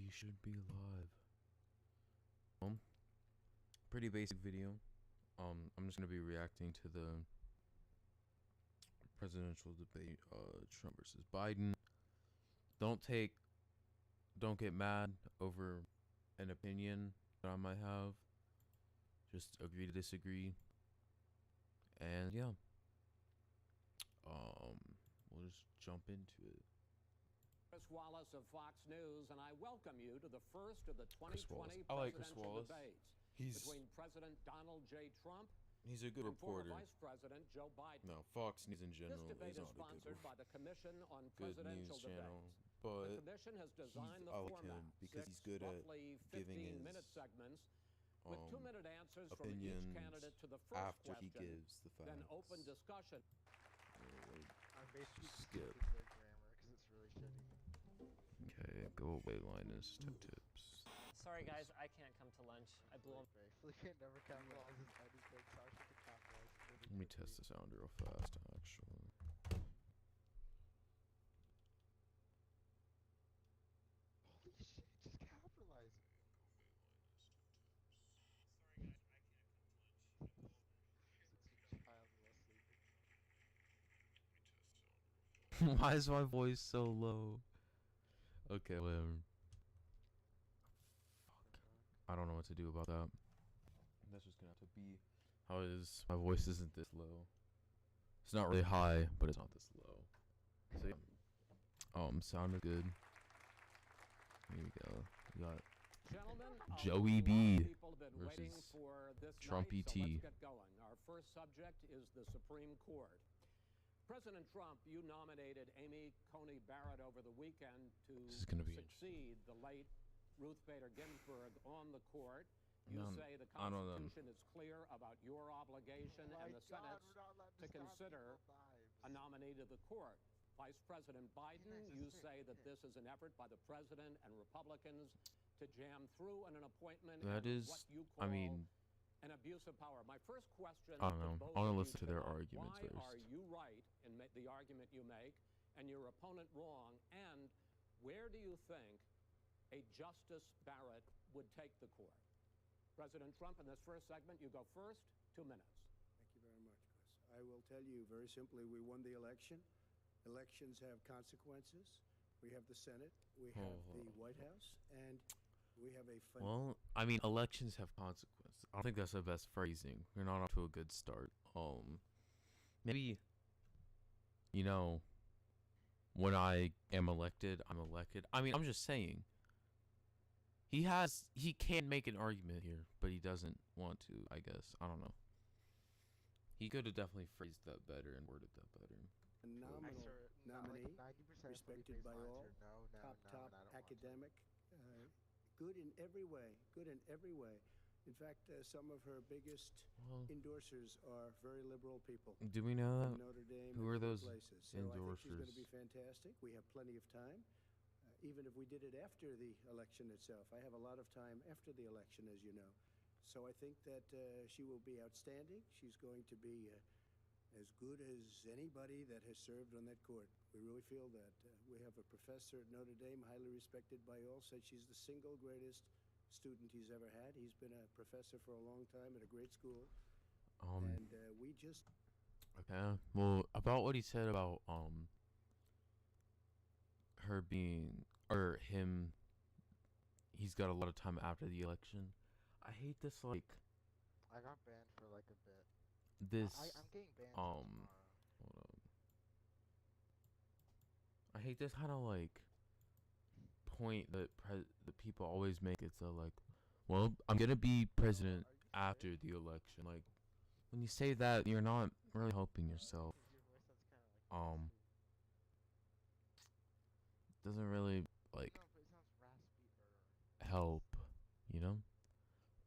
We should be live. Pretty basic video. I'm just gonna be reacting to the presidential debate, Trump versus Biden. Don't get mad over an opinion that I might have. Just agree to disagree. And yeah. We'll just jump into it. Chris Wallace of Fox News, and I welcome you to the first of the 2020 presidential debates between President Donald J. Trump He's a good and reporter. former Vice President Joe Biden. No, Fox News in general. This debate He's is not sponsored by the Commission on good Presidential news channel, Debates. but The Commission has designed the I like format, him because he's good roughly at giving 15-minute his segments with 2-minute answers from opinions each candidate to the first after question, he gives the facts. then open discussion. I'm basically Skip. their grammar because it's really shitty. Okay, go away, Linus. Tip tips. Sorry guys, I can't come to lunch. I blew him. Fleek never capitalizes anything, so I should capitalize it. Let me test the sound real fast, actually. Holy shit, just capitalize it. Sorry guys, I can't come to lunch. It's a child asleep. Why is my voice so low? Okay, whatever. Fuck. I don't know what to do about that. That's just gonna have to be how it is. My voice isn't this low. It's not really high, but it's not this low. So yeah. Sounded good. Here we go. We got Gentlemen, Joey a B lot of people have been waiting versus for this Trump night, so ET. let's get going. Our first subject is the Supreme Court. President Trump, you nominated Amy Coney Barrett over the weekend to succeed the late Ruth Bader Ginsburg on the court. You say the Constitution is clear about your obligation and the Senate's to consider a nominee to the court. Vice President Biden, you say that this is an effort by the president and Republicans to jam through an appointment. That is, what you call I mean, an abuse of power. My first question, I don't know. I want to listen to their arguments why first. are you right in the argument you make and your opponent wrong? And where do you think a Justice Barrett would take the court? President Trump, in this first segment, you go first, 2 minutes. Thank you very much, Chris. I will tell you very simply, we won the election. Elections have consequences. We have the Senate, we have the White House, and we have a... Well, I mean, elections have consequences. I don't think that's the best phrasing. We're not off to a good start. Maybe, you know, when I am elected, I'm elected. I mean, I'm just saying. He can make an argument here, but he doesn't want to, I guess. I don't know. He could have definitely phrased that better and worded that better. A nominal nominee, like respected by all, top academic, good in every way, In fact, some of her biggest endorsers are very liberal people. Do we know that? Notre Dame, who are those places. So endorsers? I think she's going to be fantastic. We have plenty of time, even if we did it after the election itself. I have a lot of time after the election, as you know. So I think that she will be outstanding. She's going to be as good as anybody that has served on that court. We really feel that. We have a professor at Notre Dame, highly respected by all, said she's the single greatest student he's ever had. He's been a professor for a long time at a great school. And we just... Okay, well, about what he said about, her being, or him, he's got a lot of time after the election. I hate this, like... I got banned for like a bit. This, I'm getting banned hold on. I hate this kind of, like, point that the people always make. It's like, well, I'm gonna be president after the election. Like, when you say that, you're not really helping yourself. Doesn't really, like, help, you know?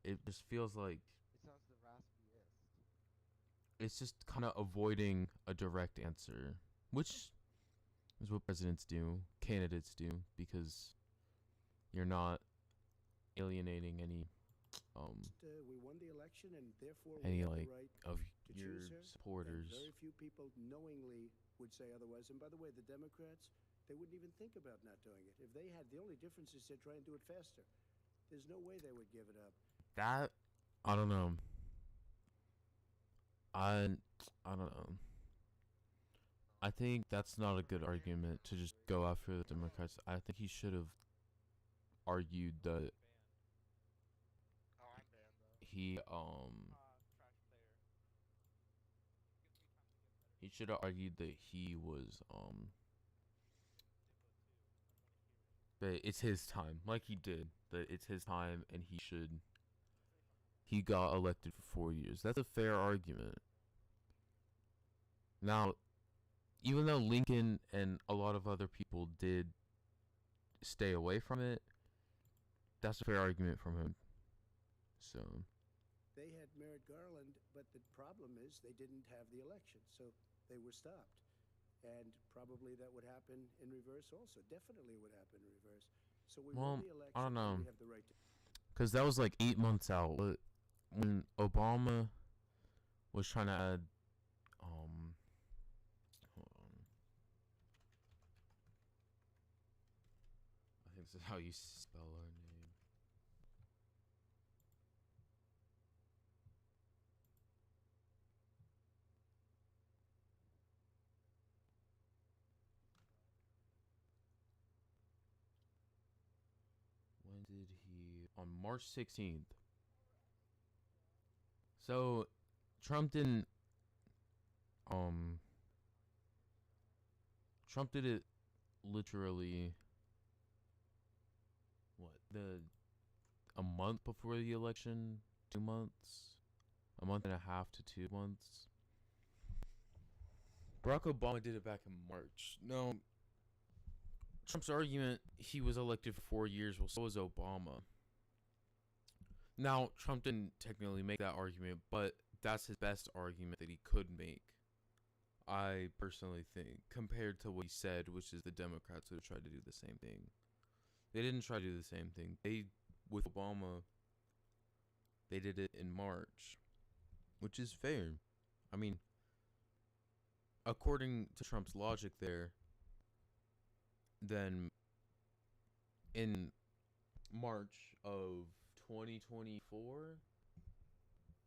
It just feels like it sounds the raspiest. It's just kind of avoiding a direct answer, which is what presidents do, candidates do, because you're not alienating any we won the election, and therefore we any have like the right of to your choose her. supporters. And very few people knowingly would say otherwise. And by the way, the Democrats, they wouldn't even think about not doing it. If they had, the only difference is they're trying to do it faster. There's no way they would give it up. That, I don't know. I don't know. I think that's not a good argument to just go after the Democrats. I think he should have argued that Oh, I'm banned though. he Trash player. he should have argued that he was that it's his time, like he did, that it's his time and he got elected for 4 years. That's a fair argument. Now, even though Lincoln and a lot of other people did stay away from it, that's a fair argument from him. So They had Merrick Garland, but the problem is they didn't have the election, so they were stopped. And probably that would happen in reverse also. Definitely would happen in reverse. So we Well, won the election, I don't know. and we have the right to. because that was like 8 months out. But when Obama was trying to add, hold on. I think this is how you spell her name. When did he? On March 16th. So, Trump didn't. Trump did it literally. What, a month before the election? 2 months? A month and a half to 2 months? Barack Obama did it back in March. No. Trump's argument, he was elected for 4 years. Well, so was Obama. Now, Trump didn't technically make that argument, but that's his best argument that he could make. I personally think, compared to what he said, which is the Democrats would have tried to do the same thing. They didn't try to do the same thing. With Obama, they did it in March, which is fair. I mean, according to Trump's logic there, then in March of 2024,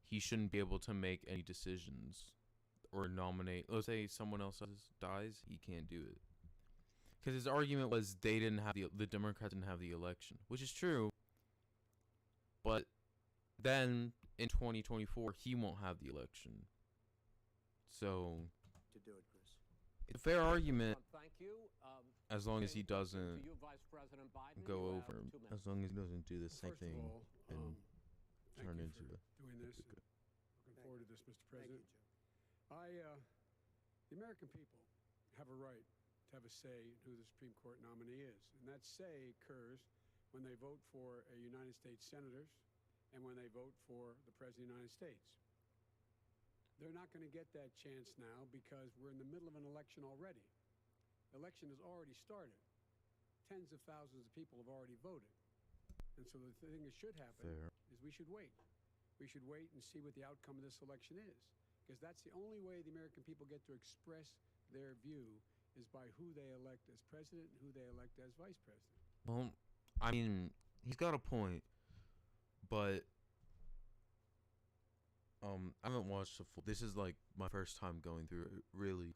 he shouldn't be able to make any decisions or nominate. Let's say someone else dies, he can't do it. Because his argument was they didn't have the Democrats didn't have the election, which is true. But then in 2024, he won't have the election. So To do it, Chris. it's a fair argument Thank you. as long as he to doesn't you, Vice President Biden. go You have over. 2 minutes. As long as he doesn't do the same First of thing all, and thank turn you into for a. doing this. and Looking forward to this, Mr. Thank you, President. Joe. The American people have a right to have a say in who the Supreme Court nominee is. And that say occurs when they vote for a United States senators and when they vote for the President of the United States. They're not going to get that chance now because we're in the middle of an election already. The election has already started. Tens of thousands of people have already voted. And so the thing that should happen Fair. is we should wait. We should wait and see what the outcome of this election is. Because that's the only way the American people get to express their view is by who they elect as president and who they elect as vice president. Well, I mean, he's got a point, but I haven't watched the full. This is like my first time going through it. Really,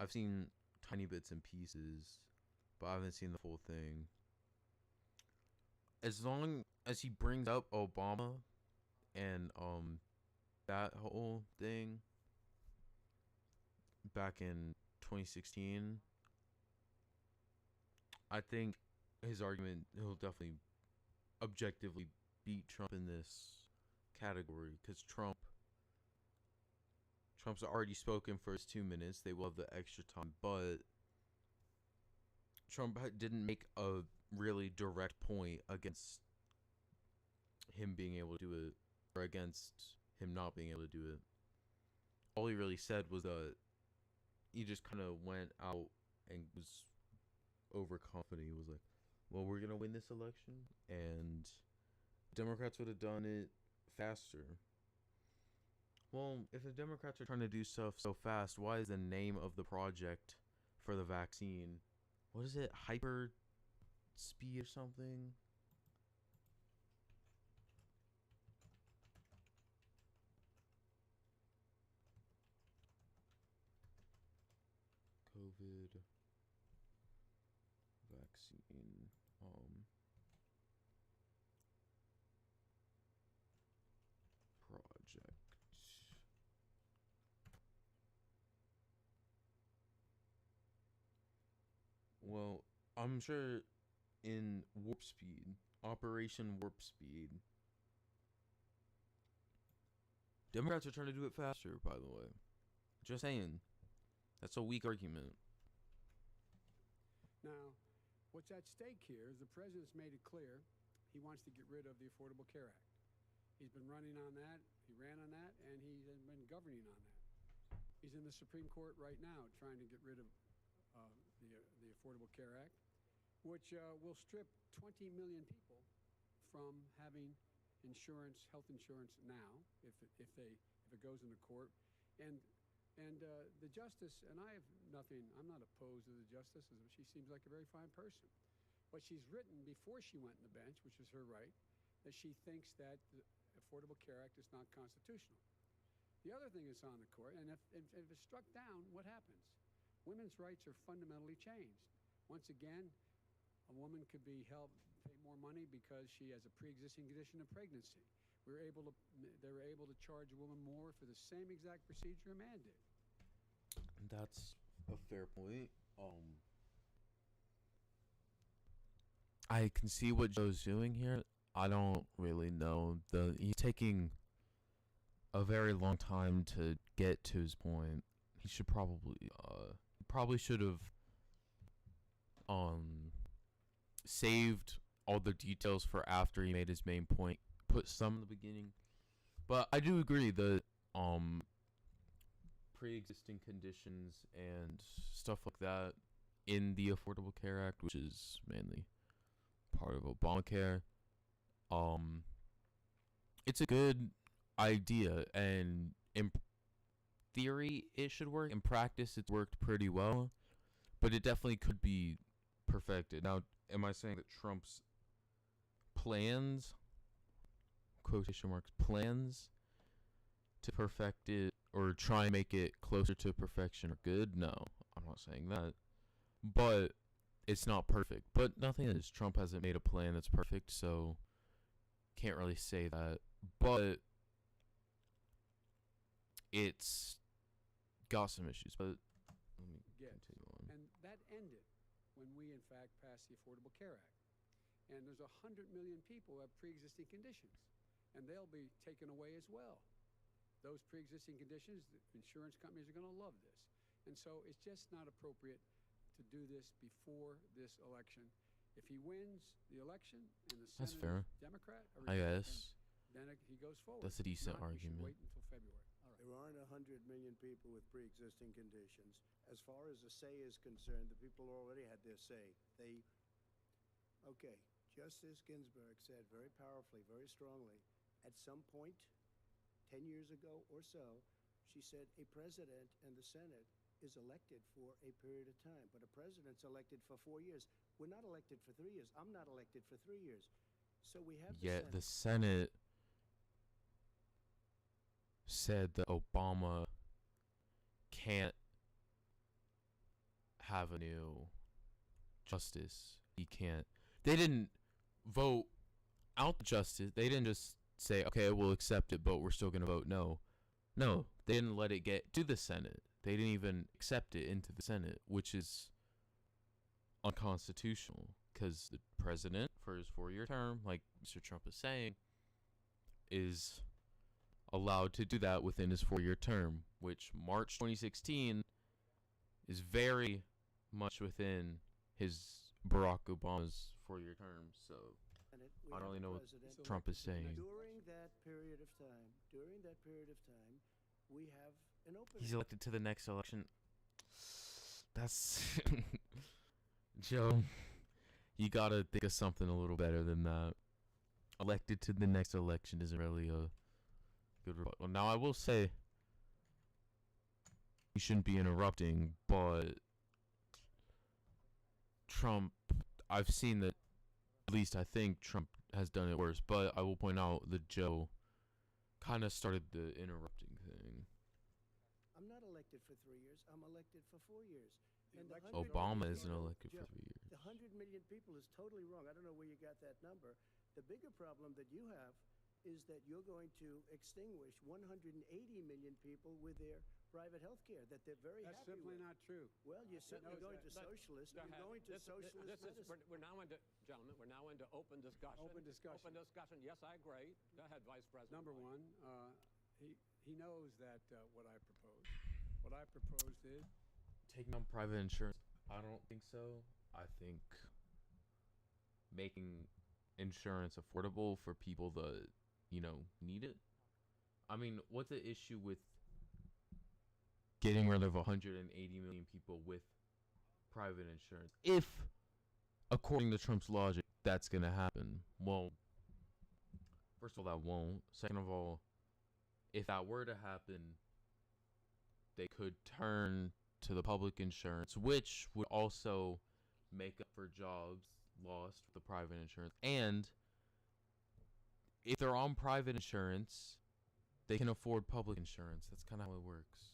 I've seen tiny bits and pieces, but I haven't seen the full thing. As long as he brings up Obama and that whole thing back in 2016, I think his argument, he'll definitely objectively beat Trump in this category because Trump's already spoken for his 2 minutes. They will have the extra time, but Trump didn't make a really direct point against him being able to do it or against him not being able to do it. All he really said was that he just kind of went out and was overconfident. He was like, well, we're going to win this election, and Democrats would have done it faster. Well, if the Democrats are trying to do stuff so fast, why is the name of the project for the vaccine what is it? Hyper speed or something? COVID vaccine. Project. Well, I'm sure in Warp Speed, Operation Warp Speed, Democrats are trying to do it faster, by the way. Just saying. That's a weak argument. Now, what's at stake here is the president's made it clear he wants to get rid of the Affordable Care Act. He's been running on that, he ran on that, and he's been governing on that. He's in the Supreme Court right now trying to get rid of the Affordable Care Act, which will strip 20 million people from having insurance, health insurance now, if it goes into court. And the justice, and I'm not opposed to the justice. She seems like a very fine person. But she's written before she went on the bench, which is her right, that she thinks that the Affordable Care Act is not constitutional. The other thing that's on the court, and if it's struck down, what happens? Women's rights are fundamentally changed. Once again, a woman could be pay more money because she has a pre-existing condition of pregnancy. They were able to charge a woman more for the same exact procedure a man did. That's a fair point. I can see what Joe's doing here. I don't really know. He's taking a very long time to get to his point. He should probably should have saved all the details for after he made his main point. Put some in the beginning. But I do agree that pre-existing conditions and stuff like that in the Affordable Care Act, which is mainly part of Obamacare, it's a good idea, and in theory it should work. In practice it's worked pretty well, but it definitely could be perfected. Now, am I saying that Trump's plans, quotation marks, plans to perfect it or try and make it closer to perfection are good? No, I'm not saying that. But it's not perfect. But nothing is. Trump hasn't made a plan that's perfect, so can't really say that. But it's got some issues. But let me continue on. And that ended when we, in fact, passed the Affordable Care Act. And there's 100 million people who have pre-existing conditions, and they'll be taken away as well. Those pre-existing conditions, the insurance companies are going to love this. And so it's just not appropriate to do this before this election. If he wins the election and the That's Senate fair. is Democrat, or I guess. then he goes forward. That's a decent If not, we should argument. wait until February. There aren't 100 million people with pre-existing conditions. As far as the say is concerned, the people already had their say. Okay, Justice Ginsburg said very powerfully, very strongly, at some point, 10 years ago or so, she said a president and the Senate is elected for a period of time, but a president's elected for 4 years. We're not elected for 3 years. I'm not elected for 3 years. So we have The Senate said that Obama can't have a new justice. He can't. They didn't vote out the justice. They didn't just say, okay, we'll accept it, but we're still going to vote no. No, they didn't let it get to the Senate. They didn't even accept it into the Senate, which is unconstitutional because the president, for his 4-year term, like Mr. Trump is saying, is allowed to do that within his 4-year term, which March 2016 is very much within his Barack Obama's 4-year term. So I don't really know what Trump is saying. During that period of time, we have an opening. He's elected to the next election. That's Joe. You gotta think of something a little better than that. Elected to the next election isn't really a good rebuttal. Now, I will say you shouldn't be interrupting, but Trump, I've seen that, at least I think Trump has done it worse, but I will point out that Joe kind of started the interrupting thing. I'm not elected for 3 years. I'm elected for 4 years. The And the election 100 Obama million isn't people- elected for Joe, 3 years. The 100 million people is totally wrong. I don't know where you got that number. The bigger problem that you have is that you're going to extinguish 180 million people with their private health care that they're very That's happy simply with. not true. Well, you're certainly knows going that. to socialist. Go You're ahead. going to socialist medicine. We're now into, gentlemen, we're now into open discussion. Open discussion. Open discussion. Yes, I agree. Go ahead, Vice President. Number Biden. one, he knows that what I proposed. What I proposed is Taking on private insurance, I don't think so. I think making insurance affordable for people that, need it. I mean, what's the issue with getting rid of 180 million people with private insurance? If, according to Trump's logic, that's going to happen. Well, first of all, that won't. Second of all, if that were to happen, they could turn to the public insurance, which would also make up for jobs lost with the private insurance. And if they're on private insurance, they can afford public insurance. That's kind of how it works.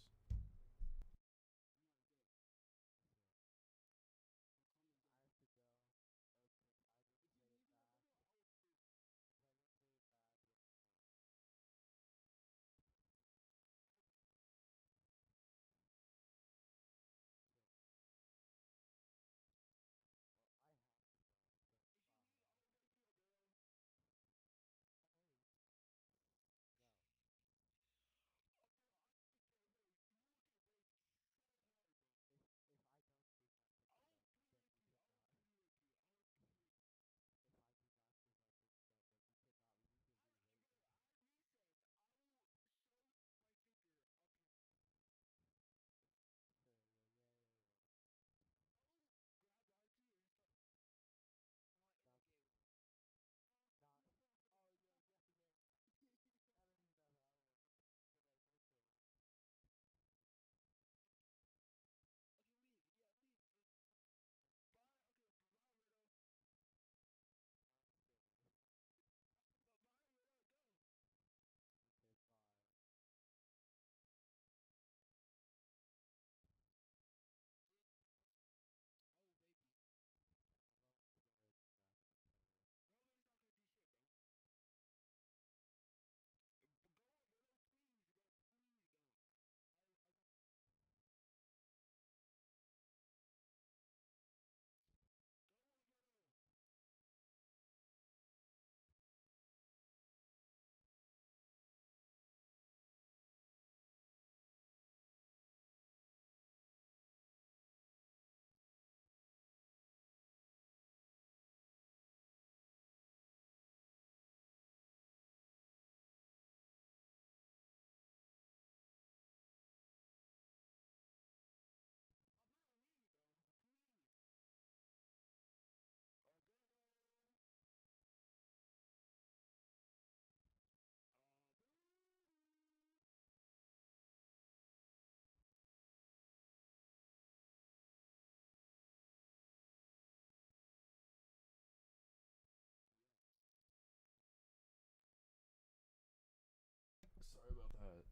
Sorry about that.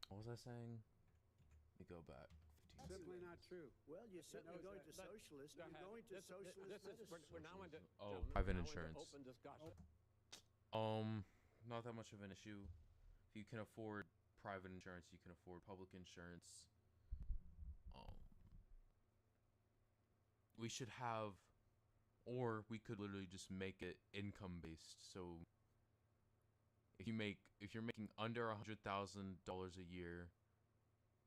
What was I saying? Let me go back. 15 simply seconds. not true. Well, you're certainly knows going that. to socialist. Go You're ahead. going to socialist medicine. We're now into, Oh, gentlemen, private we're now into insurance. open discussion. Not that much of an issue. If you can afford private insurance, you can afford public insurance. We should have, or we could literally just make it income based. So if you're making under $100,000 a year,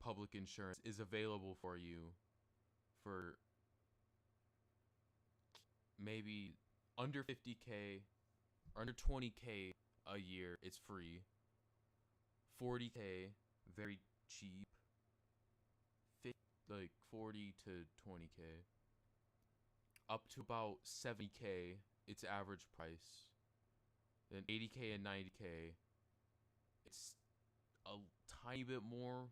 public insurance is available for you for maybe under 50K, under 20K a year. It's free. 40K, very cheap. Like 40 to 20K. Up to about 70K, its average price. Then 80K and 90K, it's a tiny bit more,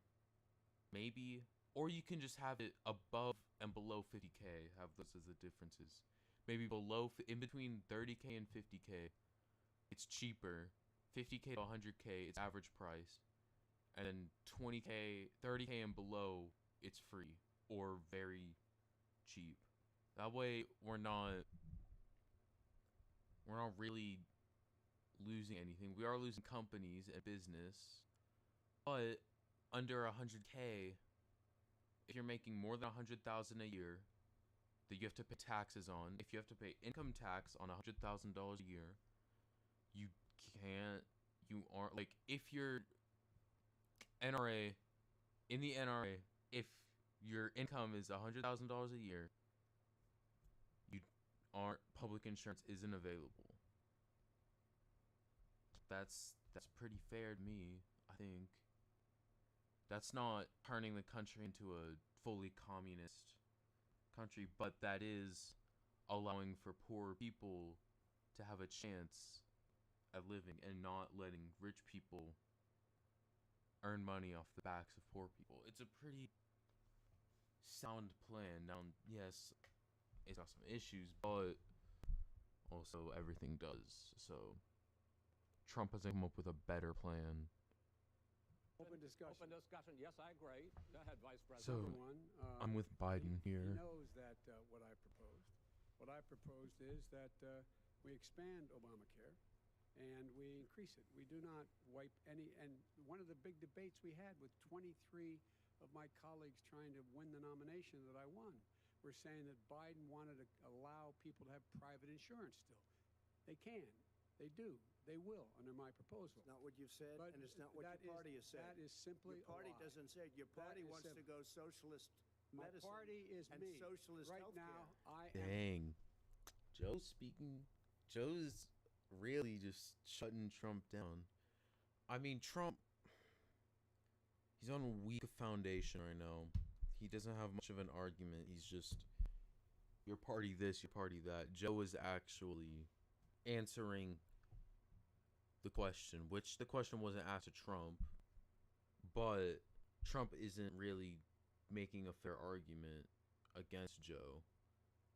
maybe. Or you can just have it above and below 50K. Have those as the differences. Maybe in between 30K and 50K, it's cheaper. 50K to 100K, it's average price. And then 20K, 30K and below, it's free or very cheap. That way we're not really losing anything. We are losing companies and business, but under 100K, if you're making more than 100,000 a year that you have to pay taxes on, if you have to pay income tax on $100,000 a year, you aren't, like, if you're NRA, in the NRA, if your income is $100,000 a year, public insurance isn't available. That's pretty fair to me, I think. That's not turning the country into a fully communist country, but that is allowing for poor people to have a chance at living and not letting rich people earn money off the backs of poor people. It's a pretty sound plan. Now, yes, it's got some issues, but also everything does. So Trump has come up with a better plan. Open discussion. Open discussion. Yes, I agree. Go ahead, Vice President. So, Number one, I'm with Biden he here. knows that what I proposed. What I proposed is that we expand Obamacare and we increase it. We do not wipe any. And one of the big debates we had with 23 of my colleagues trying to win the nomination that I won were saying that Biden wanted to allow people to have private insurance still. They can. They do. They will under my proposal. It's not what you've said, But and it's not what your party has said. That is simply Your party a lie. doesn't say it. Your party is wants to simple. go socialist My medicine party is and me. socialist Right healthcare. now, I am. Dang. Joe's really just shutting Trump down. I mean, Trump, he's on a weak foundation right now. He doesn't have much of an argument. He's just, your party this, your party that. Joe is actually answering the question, which the question wasn't asked to Trump, but Trump isn't really making a fair argument against Joe.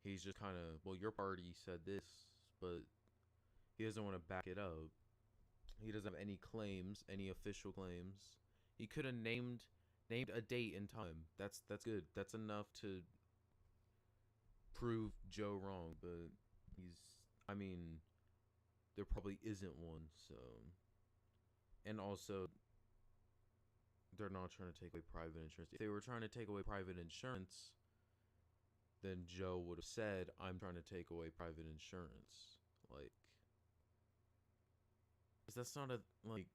He's just kind of, well, your party said this, but he doesn't want to back it up. He doesn't have any claims, any official claims. He could have named a date and time. That's good. That's enough to prove Joe wrong, but I mean, there probably isn't one, so. And also, they're not trying to take away private insurance. If they were trying to take away private insurance, then Joe would have said, I'm trying to take away private insurance. Like, 'cause that's not like,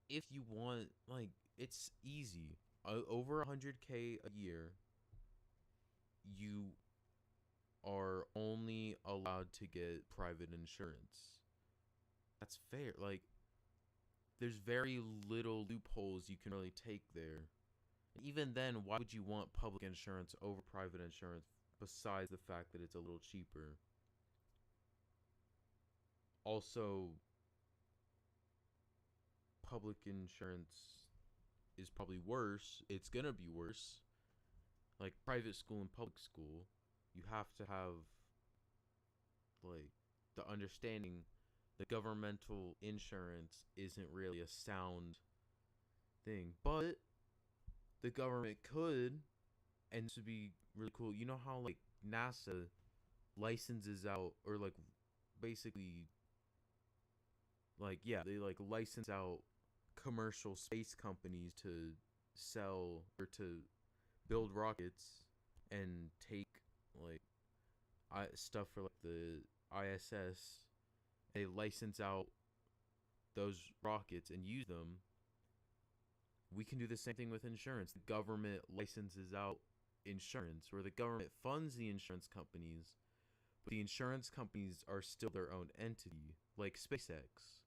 if you want, like, it's easy. Over 100K a year, you are only allowed to get private insurance. That's fair. Like, there's very little loopholes you can really take there. Even then, why would you want public insurance over private insurance besides the fact that it's a little cheaper? Also, public insurance is probably worse. It's gonna be worse. Like, private school and public school, you have to have, like, the understanding that governmental insurance isn't really a sound thing. But the government could, and this would be really cool. You know how, like, NASA licenses out, or, like, basically, like, yeah, they, like, license out commercial space companies to sell or to build rockets and take, like, stuff for, like, the ISS. They license out those rockets and use them. We can do the same thing with insurance. The government licenses out insurance, or the government funds the insurance companies, but the insurance companies are still their own entity, like SpaceX.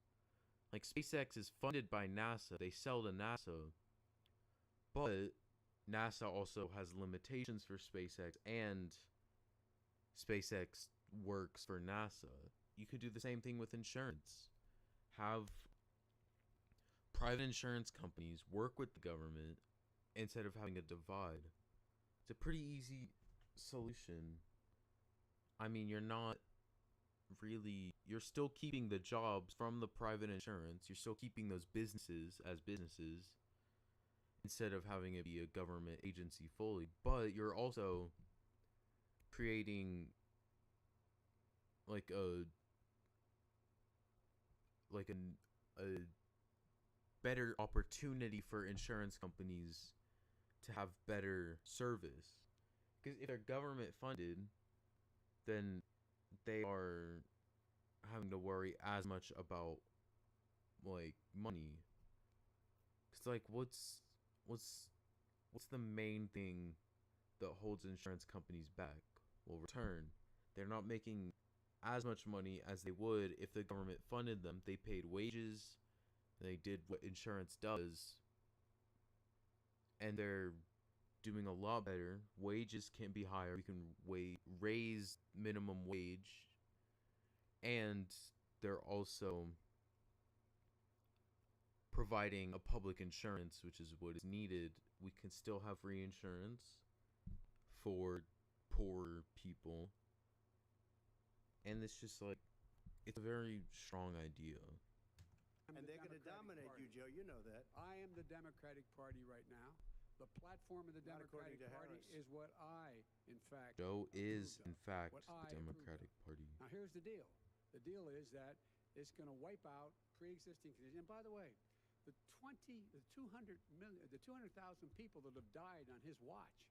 Like, SpaceX is funded by NASA. They sell to NASA, but NASA also has limitations for SpaceX, and SpaceX works for NASA. You could do the same thing with insurance. Have private insurance companies work with the government instead of having a divide. It's a pretty easy solution. I mean, you're still keeping the jobs from the private insurance. You're still keeping those businesses as businesses instead of having it be a government agency fully, but you're also creating like a better opportunity for insurance companies to have better service. Because if they're government funded, then they are having to worry as much about like money. Cause like what's the main thing that holds insurance companies back? Well, return. They're not making as much money as they would if the government funded them. They paid wages. They did what insurance does. And they're doing a lot better. Wages can be higher. We can raise minimum wage. And they're also providing a public insurance, which is what is needed. We can still have reinsurance for poor people. And it's just like, it's a very strong idea. And they're going to dominate you, Joe. You know that. I am the Democratic Party right now. The platform of the Not according Democratic to Party Harris. is what I, in fact, Joe is, approved in of. fact, What the I approved Democratic of. Party. Now, here's the deal. The deal is that it's going to wipe out pre-existing conditions. And by the way, the 200,000 people that have died on his watch,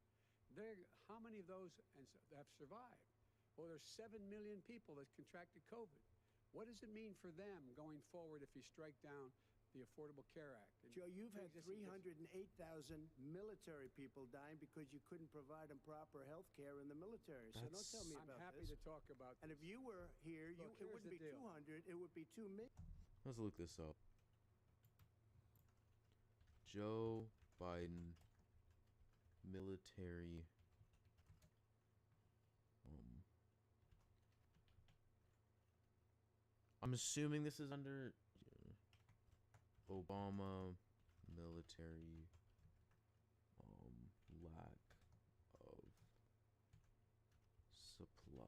how many of those have survived? Well, there's 7 million people that contracted COVID. What does it mean for them going forward if you strike down the Affordable Care Act? Joe, you've had 308,000 military people dying because you couldn't provide them proper health care in the military. So don't tell me I'm about happy this. to talk about And this. if you were here, Look, it here's wouldn't the be deal. 200, it would be 2 million. Let's look this up. Joe Biden military I'm assuming this is under Obama military lack of supplies.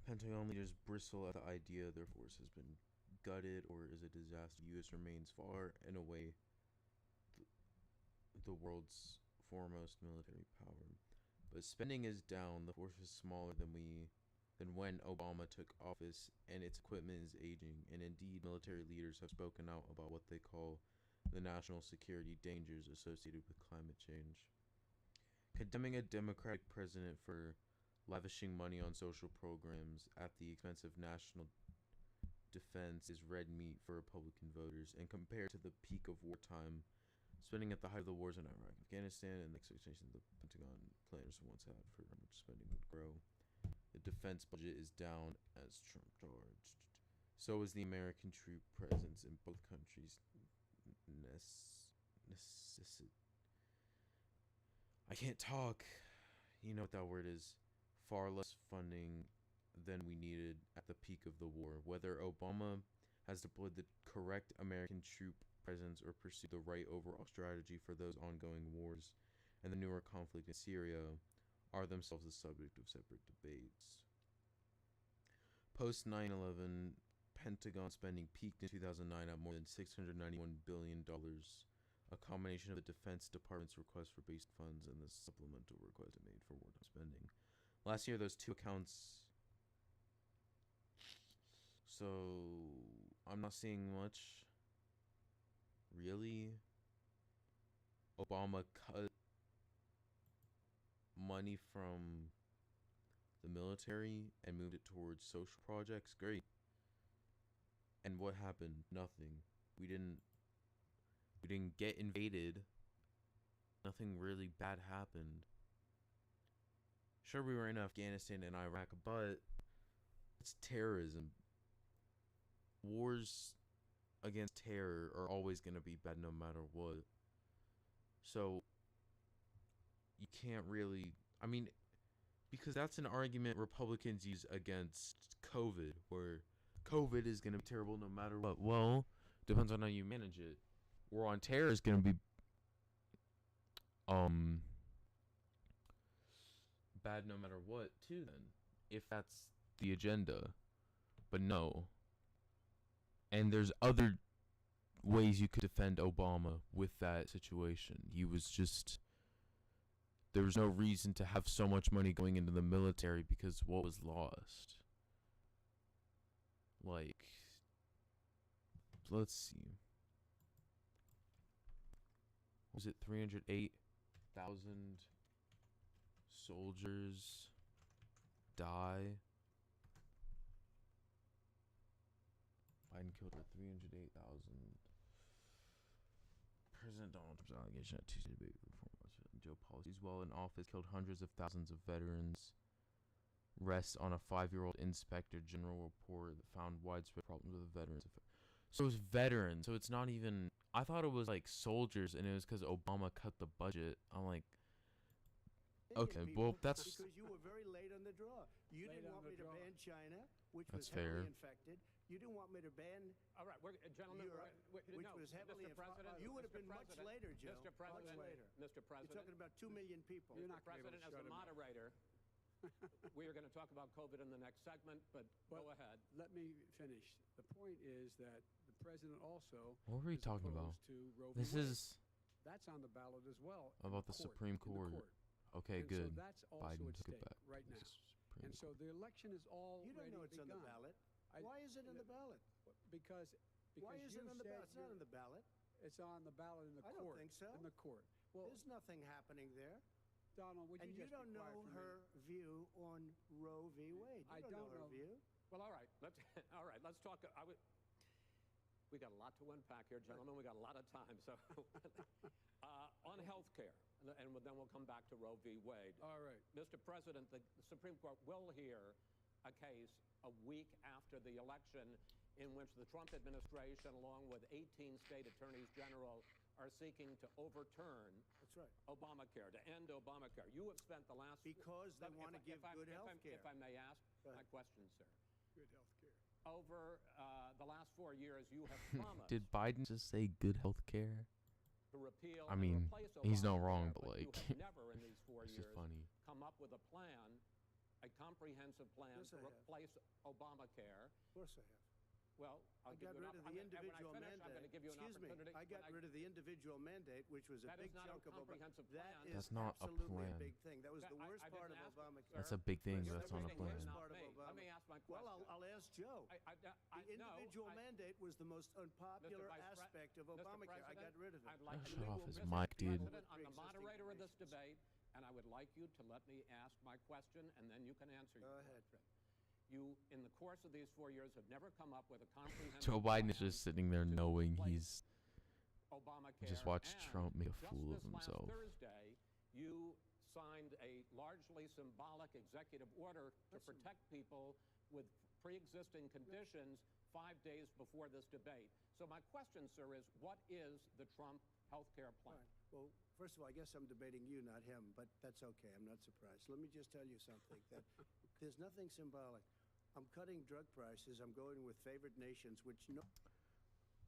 Pentagon leaders bristle at the idea their force has been gutted or is a disaster. The U.S. remains far and away the world's foremost military power. But spending is down. The force is smaller than when Obama took office, and its equipment is aging. And indeed, military leaders have spoken out about what they call the national security dangers associated with climate change. Condemning a Democratic president for lavishing money on social programs at the expense of national defense is red meat for Republican voters, and compared to the peak of wartime, spending at the height of the wars in Iraq, Afghanistan, and the expectations the Pentagon planners once had for how much spending would grow, the defense budget is down as Trump charged. So is the American troop presence in both countries. I can't talk. You know what that word is. Far less funding than we needed at the peak of the war. Whether Obama has deployed the correct American troop presence or pursued the right overall strategy for those ongoing wars and the newer conflict in Syria are themselves the subject of separate debates. Post 9/11, Pentagon spending peaked in 2009 at more than $691 billion, a combination of the Defense Department's request for basic funds and the supplemental request it made for wartime spending. Last year, those two accounts. So, I'm not seeing much. Really? Obama cut money from the military and moved it towards social projects? Great. And what happened? Nothing. We didn't get invaded. Nothing really bad happened. Sure, we were in Afghanistan and Iraq, but it's terrorism. Wars against terror are always going to be bad no matter what. So you can't really, I mean, because that's an argument Republicans use against COVID, where COVID is going to be terrible no matter what. Well, depends on how you manage it. War on terror is going to be bad no matter what too, then, if that's the agenda. But no. And there's other ways you could defend Obama with that situation. There was no reason to have so much money going into the military because what was lost. Like, let's see. Was it 308,000 soldiers die? Biden killed her 308,000. President Donald Trump's allegation at Tuesday debate reform Joe policies while in office killed hundreds of thousands of veterans. Rests on a 5-year-old inspector general report that found widespread problems with veterans. So it was veterans. So it's not even. I thought it was like soldiers, and it was because Obama cut the budget. I'm like, okay, well that's because you were very late on the draw. You didn't want me to ban China, which was That's fair. heavily infected. You didn't want me to ban All right, gentlemen, Europe, which was heavily Mr. President, You would have Mr. been much President, later, Joe. Mr. President, much later. Mr. President, You're talking about 2 million people. You're Mr. not gonna be able President, to as shut the him up. moderator, we are going to talk about COVID in the next segment, but go ahead. Let me finish. The point is that the president also what were we is talking about? opposed to Roe v. This Wade. is That's on the ballot as well. in about the court, Supreme in the Court. Okay, And good. So that's also Biden at took it stake back. right now. This is Supreme And so Court. the election is already You don't know it's begun. on the ballot. Why is it on the ballot? Because Why is you it on the said ballot? It's not on the ballot. It's on the ballot in the I court. don't think so. In the court. Well, There's nothing happening there. Donald, would And you you just don't be quiet know for a her minute? view on Roe v. Wade. You I don't know don't her know. view. Well, all right. Let's talk. We got a lot to unpack here, gentlemen. We got a lot of time. So, on health care, and then we'll come back to Roe v. Wade. All right. Mr. President, the Supreme Court will hear a case a week after the election in which the Trump administration, along with 18 state attorneys general, are seeking to overturn That's right. Obamacare, to end Obamacare. You have spent the last... Because they If want to I- give if I- good if I- health care. If I may ask Go my ahead. question, sir. Good health care. Over the last 4 years, you have promised Did Biden just say good health care? to repeal I and mean, replace he's not Obamacare, wrong, but, you like, have never in these 4 It's years just funny. come up with a plan, a comprehensive plan Yes, to I have. replace Obamacare. Of course I have. Well, I'll I give got you rid an of the and when I individual finish, I'm mandate. going to give you an Excuse me. opportunity. I got rid of the individual mandate, which was a That is big not a chunk of Obama. comprehensive That plan. is That's not a absolutely plan. a big thing. That was That- the worst I part of didn't ask, Obamacare. sir. That's a big thing. You're That's not a reading plan. it, Worst not part of me. Obama. Let me ask my Well, question. I'll ask Joe. The individual mandate was the most unpopular Vice Pre- aspect of Mr. Obamacare. I got President, rid of it. I'd like Oh, to shut make off you his Mr. mic, dude. President, I'm the Pre-existing moderator of this conditions. debate, and I would like you to let me ask my question, and then you can answer Go your ahead. question. You, in the course of these 4 years, have never come up with a comprehensive Joe Biden is plan just sitting there to knowing replace he's Obamacare. just watched And Trump make a just fool of this last himself. Thursday, you signed a largely symbolic executive order to Listen. protect people with pre-existing conditions 5 days before this debate. So my question, sir, is what is the Trump health care plan? Fine. Well, first of all, I guess I'm debating you, not him, but that's okay. I'm not surprised. Let me just tell you something, that there's nothing symbolic. I'm cutting drug prices. I'm going with favored nations, which no.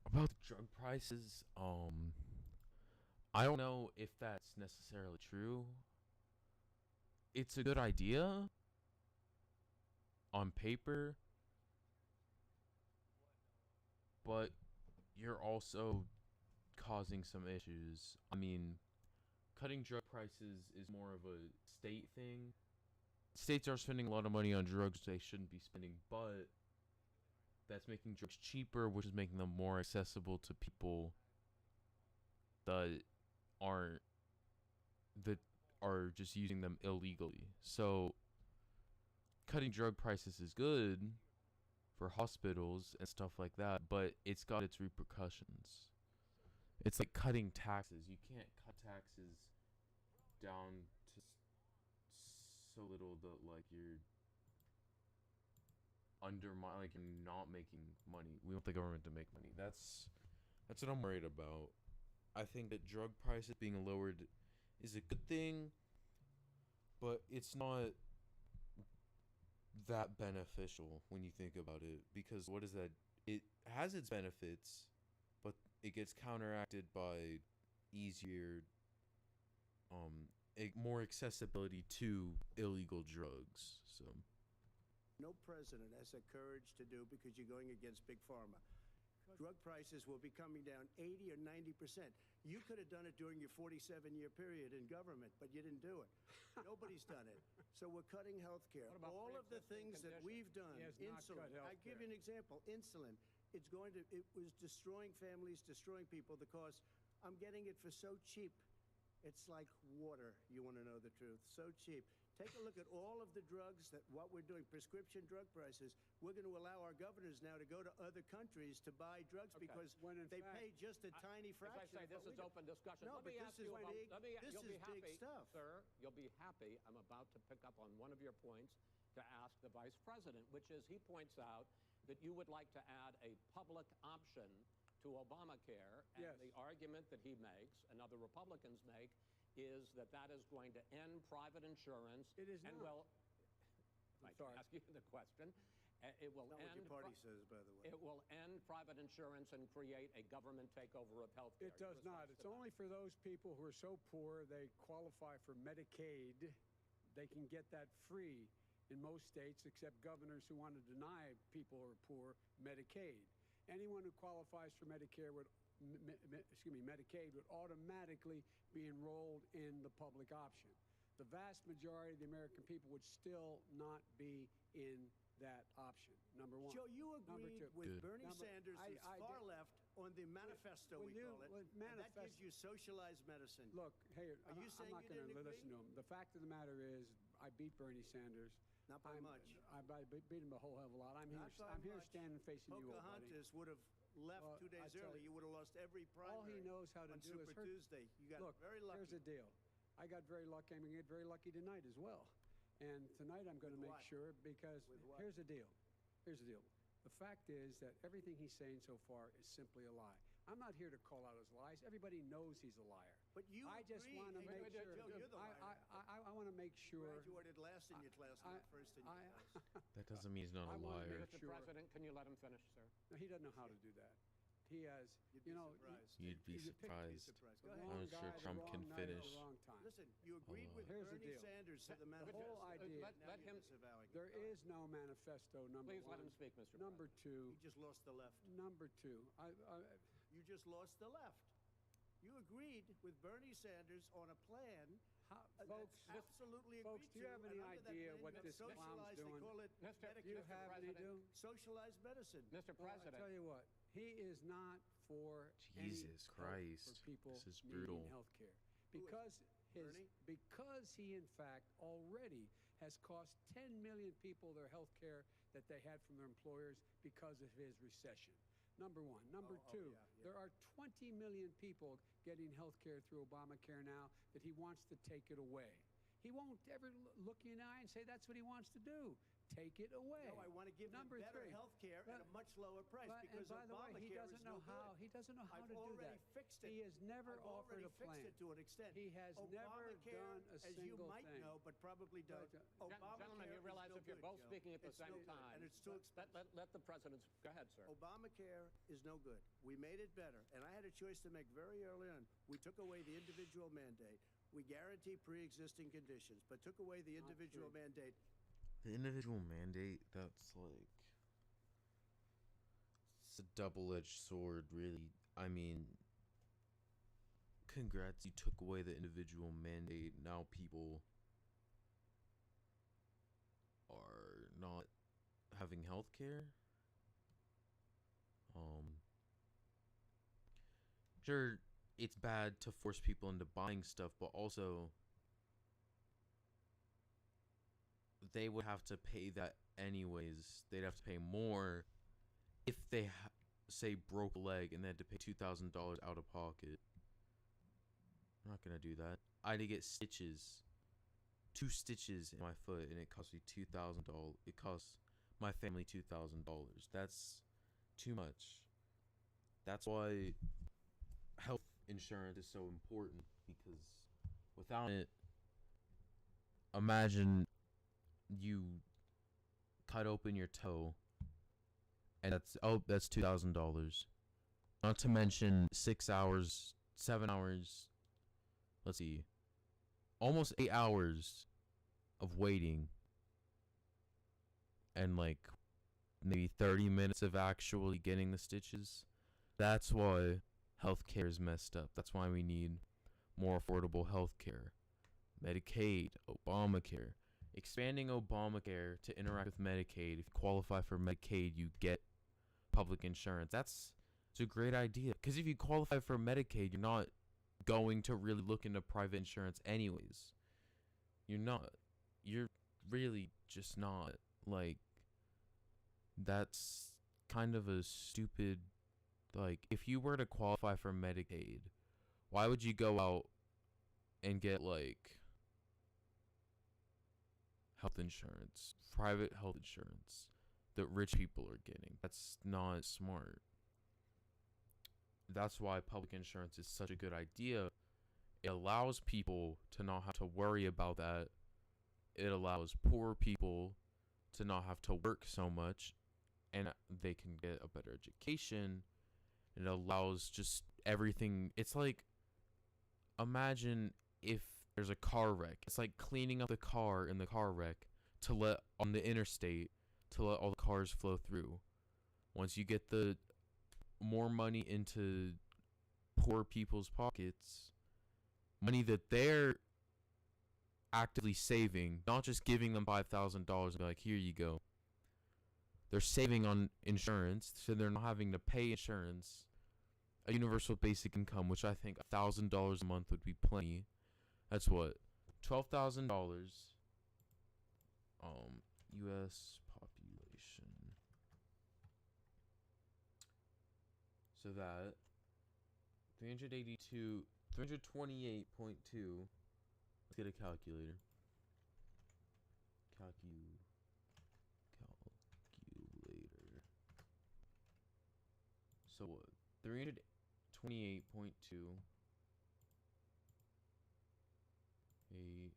About the drug prices, I don't know if that's necessarily true. It's a good idea on paper, but you're also causing some issues. I mean, cutting drug prices is more of a state thing. States are spending a lot of money on drugs they shouldn't be spending, but that's making drugs cheaper, which is making them more accessible to people that are just using them illegally. So cutting drug prices is good for hospitals and stuff like that, but it's got its repercussions. It's like cutting taxes. You can't cut taxes down to so little that like you're undermine, like you're not making money. We want the government to make money. That's what I'm worried about. I think that drug prices being lowered is a good thing, but it's not that beneficial when you think about it, because what is that? It has its benefits, but it gets counteracted by easier more accessibility to illegal drugs. So no president has the courage to do, because you're going against Big Pharma. Drug prices will be coming down 80 or 90%. You could have done it during your 47-year period in government, but you didn't do it. Nobody's done it. So we're cutting health care. What about All of the things that we've done, He has not insulin. cut I give you an example, insulin. It was destroying families, destroying people. The cost, I'm getting it for so cheap. It's like water, you want to know the truth. So cheap. Take a look at all of the drugs, what we're doing, prescription drug prices. We're going to allow our governors now to go to other countries to buy drugs because they pay just a tiny fraction. As I say, this is open discussion. No, Let but me this ask is you about, big. This you'll is be big happy, stuff. sir. You'll be happy. I'm about to pick up on one of your points to ask the vice president, which is he points out that you would like to add a public option to Obamacare, and the argument that he makes and other Republicans make is that that is going to end private insurance. It is and not. I can ask you the question. It will Not what end. your party says, by the way. It will end private insurance and create a government takeover of health care. It does not. It's only for those people who are so poor they qualify for Medicaid. They can get that free in most states, except governors who want to deny people who are poor Medicaid. Anyone who qualifies for Medicare would, Medicaid would automatically be enrolled in the public option. The vast majority of the American people would still not be in that option, number one. Joe, you agreed with Bernie Number- Sanders, I- who's I far did. left, on the manifesto, When we you- call it. when And that gives manifest- you socialized medicine. Look, hey, Are you saying I'm not you going to didn't listen to agree? him. The fact of the matter is, I beat Bernie Sanders. Not by much. I beat him a whole hell of a lot. I'm Not by here much. standing facing you, old buddy. Pocahontas would have left Well, 2 days I tell early. You would have lost every primary. All he knows how to on do Super is hurt. Tuesday. You got Look, very lucky. here's the deal. I got very lucky. I'm going to get very lucky tonight as well. And tonight I'm going to With make what? sure, because With what? here's the deal. Here's the deal. The fact is that everything he's saying so far is simply a lie. I'm not here to call out his lies. Everybody knows he's a liar. But you I just agreed. want to Hey, make Joe, sure. you're the liar. I want to make sure. Graduated last in your class, not first in your class. that doesn't mean he's not a I wanna liar. make Mr. Sure. President, can you let him finish, sir? No, he doesn't know how to do that. He has, You'd you be know, surprised. You'd be you picked- surprised. Surprised. the Go ahead. wrong I'm sure guy, the Trump wrong can night, at finish. the wrong time. Listen, you agreed with Here's the Bernie deal. Sanders to the The manifesto. whole idea. Let Now him. you're disavowing it. There Go ahead. is no manifesto, number Please one. let him speak, Mr. Number President. two. You just lost the left. Number two. You just lost the left. You agreed with Bernie Sanders on a plan Folks, that's absolutely folks, agreed do you to, have and any under that idea plan, what you this clown's socialized, doing? They call it Mr. do you Mr. have any President. do? socialized medicine. Mr. Well, I President, tell you what, he is not for Jesus any Christ. help for people This is needing brutal. health care. Who is? Bernie? Because he in fact already has cost 10 million people their health care that they had from their employers because of his recession. Number one. Number two, yeah. there are 20 million people getting health care through Obamacare now that he wants to take it away. He won't ever look you in the eye and say that's what he wants to do. Take it away. No, I want to give Number them better three. health care at a much lower price But- because and by the way, he Obamacare doesn't is know no how. good. He doesn't know how I've to do already that. fixed it. He has never I've offered already a plan. fixed it to an extent. He has never Obamacare, done a as you single might thing. know, but probably don't. Obamacare gentlemen, you is realize no if you're good, both Joe. speaking at the It's same no good, time, and it's too expensive. let the president. Go ahead, sir. Obamacare is no good. We made it better, and I had a choice to make very early on. We took away the individual mandate. We guarantee pre-existing conditions, but took away the individual mandate. The individual mandate, that's like, it's a double-edged sword, really. I mean, congrats, you took away the individual mandate. Now people are not having health care. Sure, it's bad to force people into buying stuff, but also they would have to pay that anyways. They'd have to pay more if they say broke a leg and they had to pay $2,000 out of pocket. I'm not gonna do that. I had to get stitches 2 stitches in my foot and it cost me $2,000. It cost my family $2,000. That's too much. That's why health insurance is so important, because without it, imagine you cut open your toe and that's $2,000. Not to mention 6 hours, 7 hours, let's see, almost 8 hours of waiting, and like maybe 30 minutes of actually getting the stitches. That's why healthcare is messed up. That's why we need more affordable healthcare. Medicaid, Obamacare. Expanding Obamacare to interact with Medicaid. If you qualify for Medicaid, you get public insurance. It's a great idea. Because if you qualify for Medicaid, you're not going to really look into private insurance anyways. You're not. You're really just not. Like, that's kind of a stupid, like, if you were to qualify for Medicaid, why would you go out and get, like, health insurance, private health insurance that rich people are getting? That's not smart. That's why public insurance is such a good idea. It allows people to not have to worry about that. It allows poor people to not have to work so much, and they can get a better education. It allows just everything. It's like, imagine if there's a car wreck. It's like cleaning up the car in the car wreck to let on the interstate to let all the cars flow through. Once you get the more money into poor people's pockets, money that they're actively saving, not just giving them $5,000 and be like, here you go. They're saving on insurance, so they're not having to pay insurance. A universal basic income, which I think $1,000 a month would be plenty. That's what, $12,000. U.S. population. So that 382, 328.2. Let's get a calculator. Calculator. So what? 328.2. 8.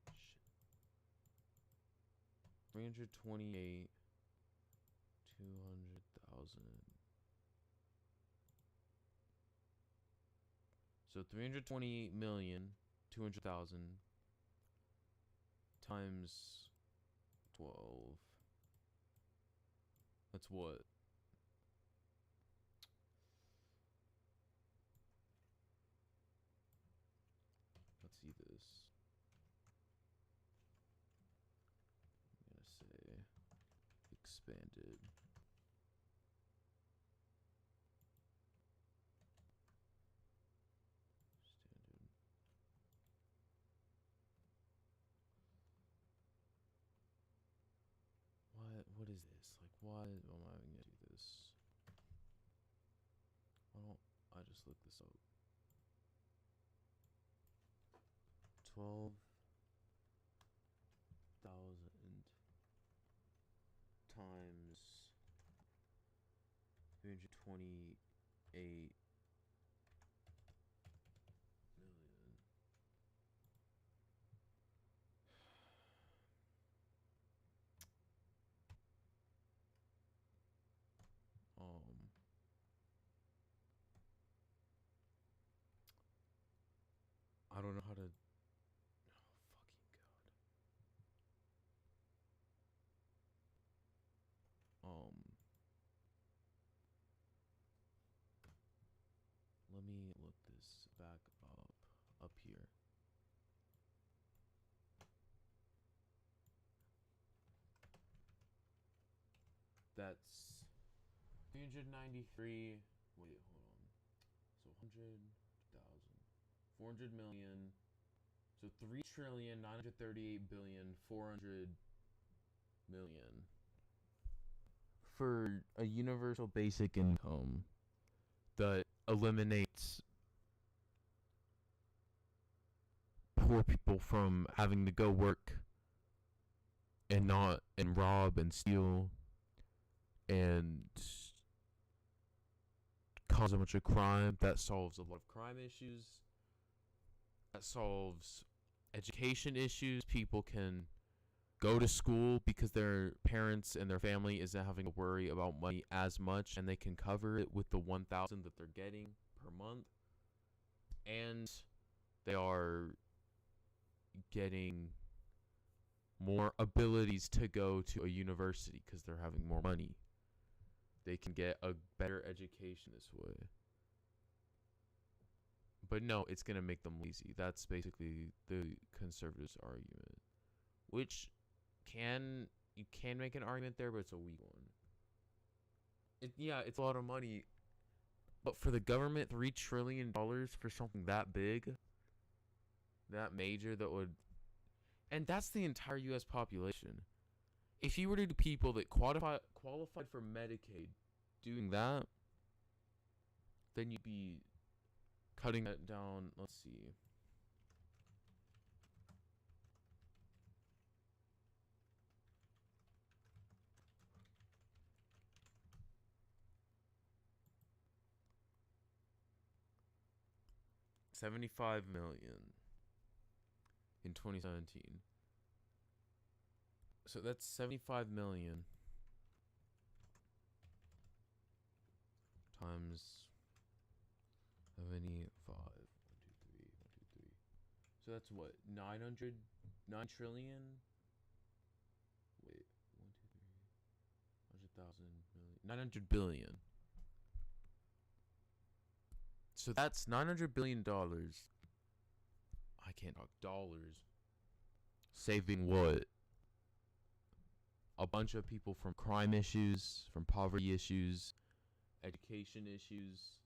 Fuck. Shit. 328. 200,000. So 328,200,000 times 12. That's what? Let's see this. I'm gonna say expanded. Standard. What is this? Like, why am I gonna do this? Why don't I just look this up? 12,000 times 328 million. I don't know how to. Oh, fucking god. Let me look this back up here. That's 393. Wait, hold on. So 100,000. 400 million. So 3,938,400,000,000 for a universal basic income that eliminates poor people from having to go work and rob and steal and cause a bunch of crime. That solves a lot of crime issues. That solves education issues. People can go to school because their parents and their family isn't having to worry about money as much, and they can cover it with the $1,000 that they're getting per month. And they are getting more abilities to go to a university because they're having more money. They can get a better education this way. But no, it's going to make them lazy. That's basically the conservatives' argument. Which you can make an argument there, but it's a weak one. It's a lot of money. But for the government, $3 trillion for something that big, that major, that would... And that's the entire U.S. population. If you were to do people that qualified for Medicaid doing that, then you'd be cutting that down. Let's see. $75 million in 2017. So that's 75 million times 75. 1, 2, 3. So that's what? 9 trillion? Wait, 1, 2, 3. 100,000 million. 900 billion. So that's $900 billion. I can't talk dollars. Saving what? A bunch of people from crime issues, from poverty issues, education issues.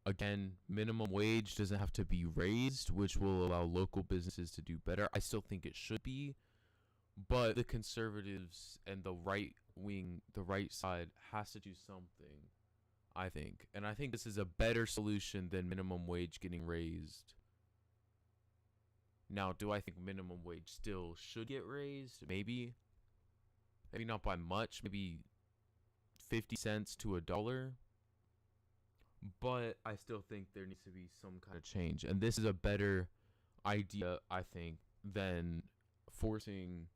Again, minimum wage doesn't have to be raised, which will allow local businesses to do better. I still think it should be, but the conservatives and the right wing, the right side, has to do something, I think. And I think this is a better solution than minimum wage getting raised. Now, do I think minimum wage still should get raised? Maybe. Maybe not by much. Maybe 50 cents to $1. But I still think there needs to be some kind of change. And this is a better idea, I think, than forcing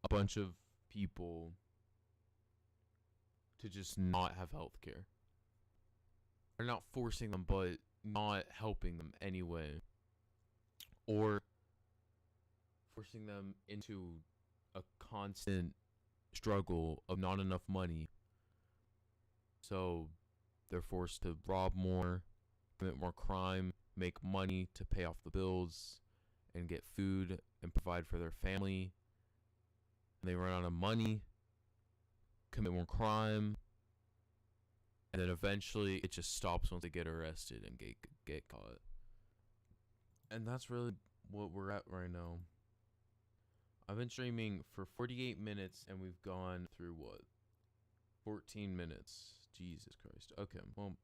a bunch of people to just not have health care. Or not forcing them, but not helping them anyway. Or forcing them into a constant struggle of not enough money. So they're forced to rob more, commit more crime, make money to pay off the bills, and get food and provide for their family. And they run out of money, commit more crime, and then eventually it just stops once they get arrested and get caught. And that's really what we're at right now. I've been streaming for 48 minutes and we've gone through what? 14 minutes. Jesus Christ. Okay, well,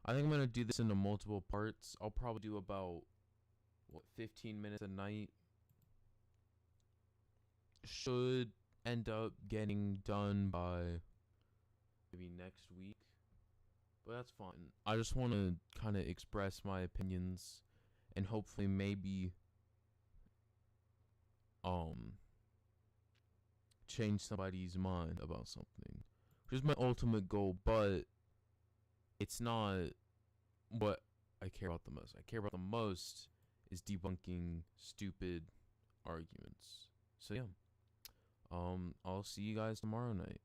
I think I'm going to do this into multiple parts. I'll probably do about, 15 minutes a night. Should end up getting done by maybe next week. But that's fine. I just want to kind of express my opinions and hopefully maybe change somebody's mind about something. Which is my ultimate goal, but it's not what I care about the most. I care about the most is debunking stupid arguments. So yeah. I'll see you guys tomorrow night.